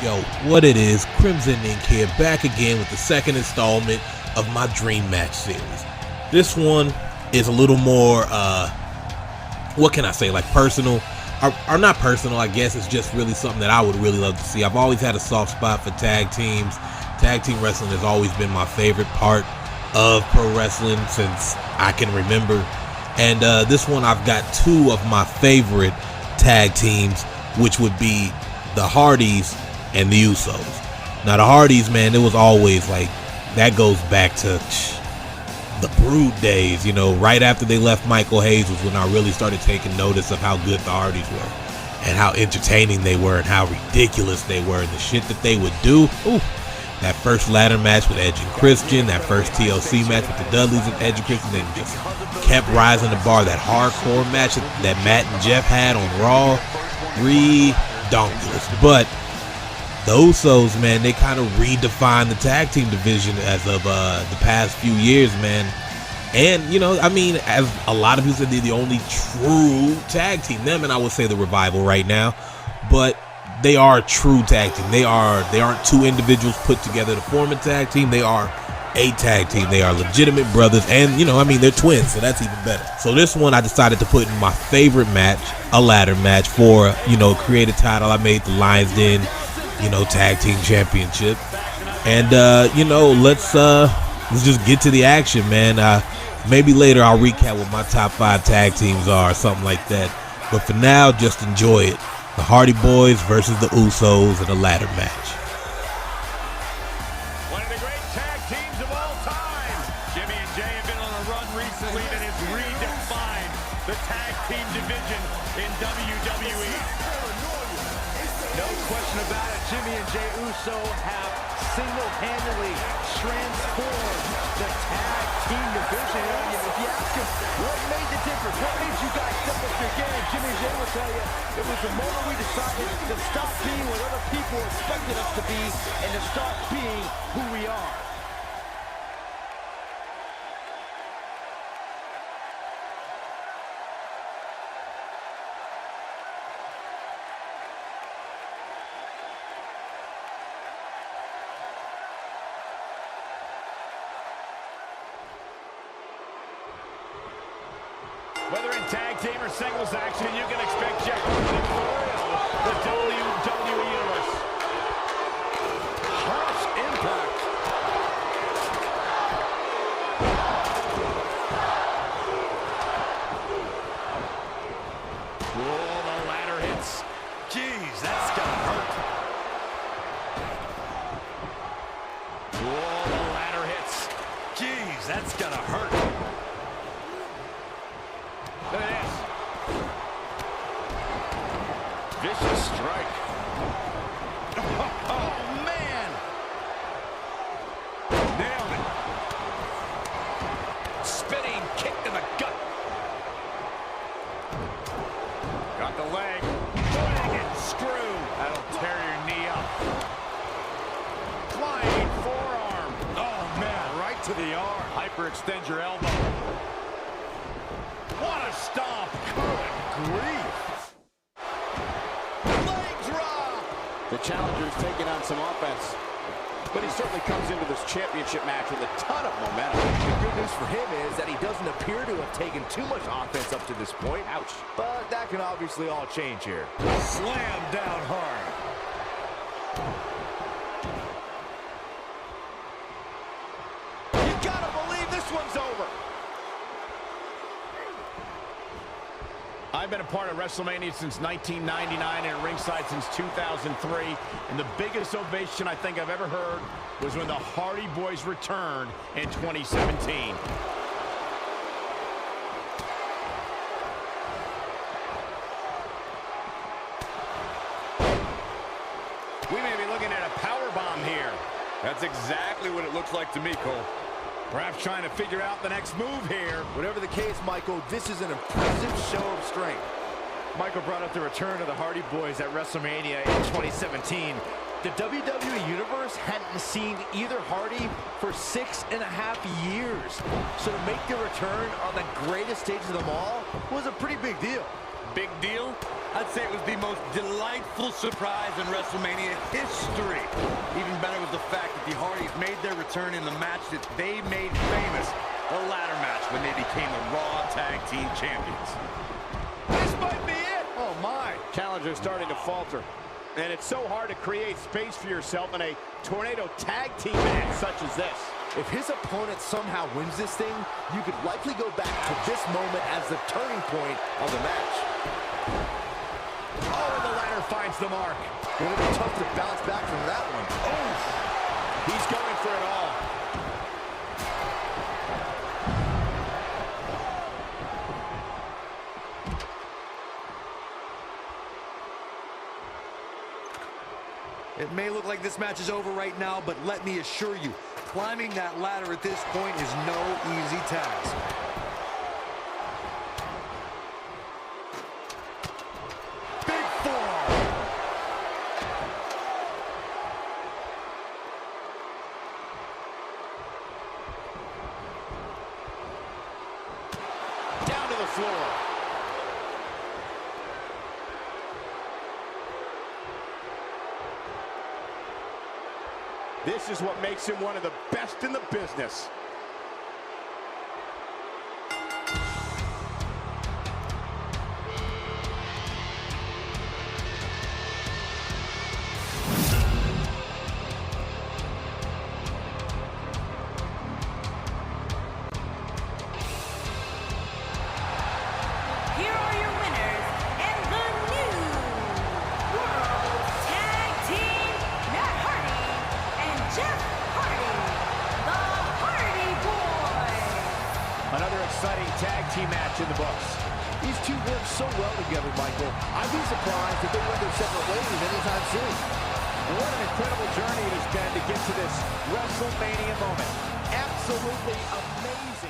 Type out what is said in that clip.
Yo, what it is, Krimson Inc. here, back again with the second installment of my Dream Match series. This one is a little more, what can I say, like personal, or not personal, I guess. It's just really something that I would really love to see. I've always had a soft spot for tag teams. Tag team wrestling has always been my favorite part of pro wrestling since I can remember. And this one, I've got two of my favorite tag teams, which would be the Hardys and the Usos. Now the Hardys, man, it was always like, that goes back to the Brood days, you know. Right after they left Michael Hayes was when I really started taking notice of how good the Hardys were and how entertaining they were and how ridiculous they were and the shit that they would do. Ooh, that first ladder match with Edge and Christian, that first TLC match with the Dudleys and Edge and Christian, they just kept rising the bar. That hardcore match that Matt and Jeff had on Raw, redonkulous. But the Usos, man, they kind of redefined the tag team division as of the past few years, man. And, you know, I mean, as a lot of people said, they're the only true tag team. Them and I would say the Revival right now. But they are a true tag team. They aren't two individuals put together to form a tag team. They are a tag team. They are legitimate brothers. And, you know, I mean, they're twins, so that's even better. So this one I decided to put in my favorite match, a ladder match for, you know, create a title. I made the Lions Den, you know, tag team championship. And you know, let's just get to the action, man. Maybe later I'll recap what my top 5 tag teams are or something like that, but for now, just enjoy it. The Hardy Boys versus the Usos in a ladder match. One of the great tag teams of all time. Jimmy and Jay have been on a run recently that has redefined the tag team division in WWE. No question about it, Jimmy and Jay Uso have single-handedly transformed the tag team division. And if you ask them what made the difference, what made you guys step up your game, Jimmy and Jay will tell you it was the moment we decided to stop being what other people expected us to be and to start being who we are. Whether in tag team or singles action, you can expect Jeff Hardy to thrill the WWE Universe. Harsh impact. Whoa, the ladder hits. Jeez, that's gonna hurt. Whoa, the ladder hits. Jeez, that's gonna hurt. Look at this. Vicious strike. Oh, man. Nailed it. Spinning kick to the gut. Got the leg. Flying screw. That'll tear your knee up. Flying forearm. Oh, man, right to the arm. Hyperextend your elbow. What a stomp! Good grief! Leg drop! The challenger's taking on some offense, but he certainly comes into this championship match with a ton of momentum. The good news for him is that he doesn't appear to have taken too much offense up to this point. Ouch. But that can obviously all change here. Slam down hard. You gotta believe this one's over. I've been a part of WrestleMania since 1999 and at ringside since 2003. And the biggest ovation I think I've ever heard was when the Hardy Boys returned in 2017. We may be looking at a powerbomb here. That's exactly what it looks like to me, Cole. Perhaps trying to figure out the next move here. Whatever the case, Michael, this is an impressive show of strength. Michael brought up the return of the Hardy Boys at WrestleMania in 2017. The WWE Universe hadn't seen either Hardy for 6.5 years. So to make the return on the greatest stage of them all was a pretty big deal. Big deal? I'd say it was the most delightful awful surprise in WrestleMania history. Even better was the fact that the Hardys made their return in the match that they made famous, the ladder match, when they became the Raw Tag Team Champions. This might be it. Oh, my. Challenger's starting to falter. And it's so hard to create space for yourself in a tornado tag team match such as this. If his opponent somehow wins this thing, you could likely go back to this moment as the turning point of the match. Oh, and the ladder finds the mark. It'll be tough to bounce back from that one. Oh, he's going for it all. It may look like this match is over right now, but let me assure you, climbing that ladder at this point is no easy task. Big forearm. Down to the floor. This is what makes him one of the best in the business. Here are your winners and the new World Tag Team, Matt Hardy and Jeff Hardy, the Hardy Boyz. Another exciting tag team match in the books. These two work so well together, Michael. I'd be surprised if they went their separate ways anytime soon. What an incredible journey it has been to get to this WrestleMania moment. Absolutely amazing.